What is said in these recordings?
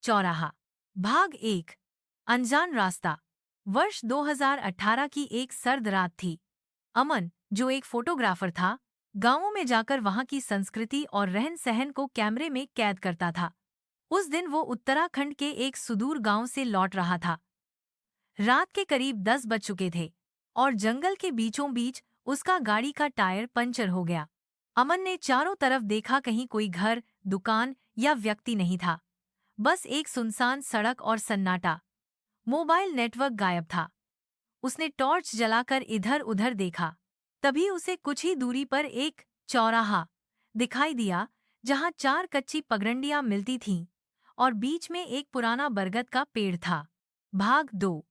चौराहा। भाग 1। अनजान रास्ता। वर्ष 2018 की एक सर्द रात थी। अमन, जो एक फोटोग्राफर था, गांवों में जाकर वहां की संस्कृति और रहन सहन को कैमरे में कैद करता था। उस दिन वो उत्तराखंड के एक सुदूर गांव से लौट रहा था। रात के करीब 10 बज चुके थे और जंगल के बीचों बीच उसका गाड़ी का टायर पंचर हो गया। अमन ने चारों तरफ देखा, कहीं कोई घर, दुकान या व्यक्ति नहीं था। बस एक सुनसान सड़क और सन्नाटा। मोबाइल नेटवर्क गायब था। उसने टॉर्च जलाकर इधर उधर देखा। तभी उसे कुछ ही दूरी पर एक चौराहा दिखाई दिया, जहां 4 कच्ची पगडंडियां मिलती थीं और बीच में एक पुराना बरगद का पेड़ था। भाग 2।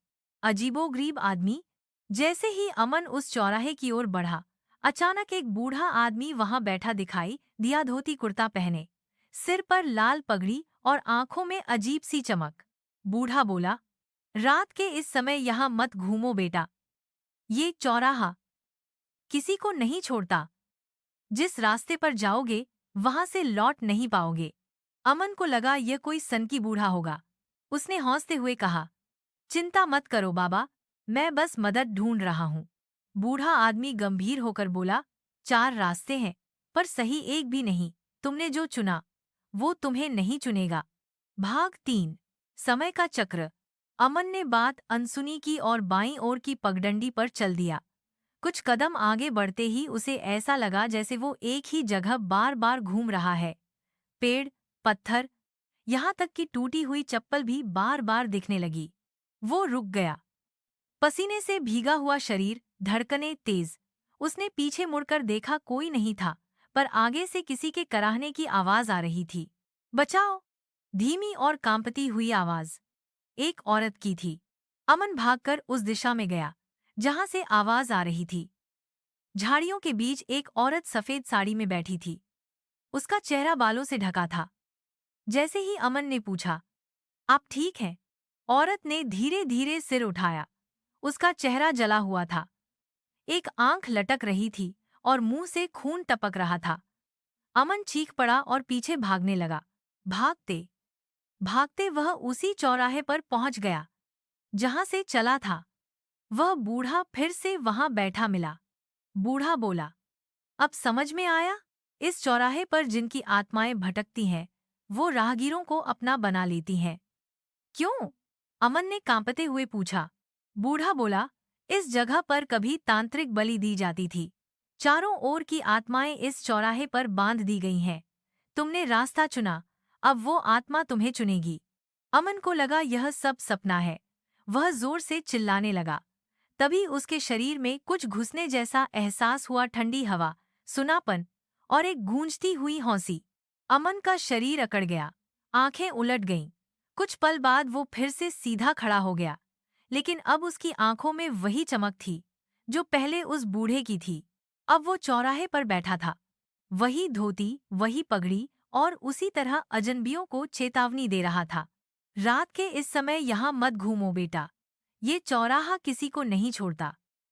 अजीबोगरीब आदमी। जैसे ही अमन उस चौराहे की ओर बढ़ा, अचानक एक बूढ़ा आदमी वहां बैठा दिखाई दिया, धोती कुर्ता पहने, सिर पर लाल पगड़ी और आंखों में अजीब सी चमक। बूढ़ा बोला, रात के इस समय यहाँ मत घूमो बेटा। ये चौराहा किसी को नहीं छोड़ता। जिस रास्ते पर जाओगे वहां से लौट नहीं पाओगे। अमन को लगा यह कोई सनकी बूढ़ा होगा। उसने हौंसते हुए कहा, चिंता मत करो बाबा, मैं बस मदद ढूंढ रहा हूँ। बूढ़ा आदमी गंभीर होकर बोला, 4 रास्ते हैं, पर सही एक भी नहीं। तुमने जो चुना वो तुम्हें नहीं चुनेगा। भाग 3। समय का चक्र। अमन ने बात अनसुनी की और बाईं ओर की पगडंडी पर चल दिया। कुछ कदम आगे बढ़ते ही उसे ऐसा लगा जैसे वो एक ही जगह बार बार घूम रहा है। पेड़, पत्थर, यहाँ तक कि टूटी हुई चप्पल भी बार बार दिखने लगी। वो रुक गया। पसीने से भीगा हुआ शरीर, धड़कनें तेज। उसने पीछे मुड़कर देखा, कोई नहीं था, पर आगे से किसी के कराहने की आवाज आ रही थी। बचाओ! धीमी और कांपती हुई आवाज एक औरत की थी। अमन भागकर उस दिशा में गया जहां से आवाज आ रही थी। झाड़ियों के बीच एक औरत सफेद साड़ी में बैठी थी। उसका चेहरा बालों से ढका था। जैसे ही अमन ने पूछा, आप ठीक हैं? औरत ने धीरे धीरे सिर उठाया। उसका चेहरा जला हुआ था। एक आंख लटक रही थी और मुंह से खून टपक रहा था। अमन चीख पड़ा और पीछे भागने लगा। भागते भागते वह उसी चौराहे पर पहुंच गया जहां से चला था। वह बूढ़ा फिर से वहां बैठा मिला। बूढ़ा बोला, अब समझ में आया? इस चौराहे पर जिनकी आत्माएं भटकती हैं, वो राहगीरों को अपना बना लेती हैं। क्यों? अमन ने कांपते हुए पूछा। बूढ़ा बोला, इस जगह पर कभी तांत्रिक बलि दी जाती थी। चारों ओर की आत्माएं इस चौराहे पर बांध दी गई हैं। तुमने रास्ता चुना, अब वो आत्मा तुम्हें चुनेगी। अमन को लगा यह सब सपना है। वह जोर से चिल्लाने लगा। तभी उसके शरीर में कुछ घुसने जैसा एहसास हुआ, ठंडी हवा, सुनापन और एक गूंजती हुई हौंसी। अमन का शरीर अकड़ गया, आंखें उलट गईं। कुछ पल बाद वो फिर से सीधा खड़ा हो गया, लेकिन अब उसकी आंखों में वही चमक थी जो पहले उस बूढ़े की थी। अब वो चौराहे पर बैठा था, वही धोती, वही पगड़ी, और उसी तरह अजनबियों को चेतावनी दे रहा था। रात के इस समय यहाँ मत घूमो बेटा, ये चौराहा किसी को नहीं छोड़ता।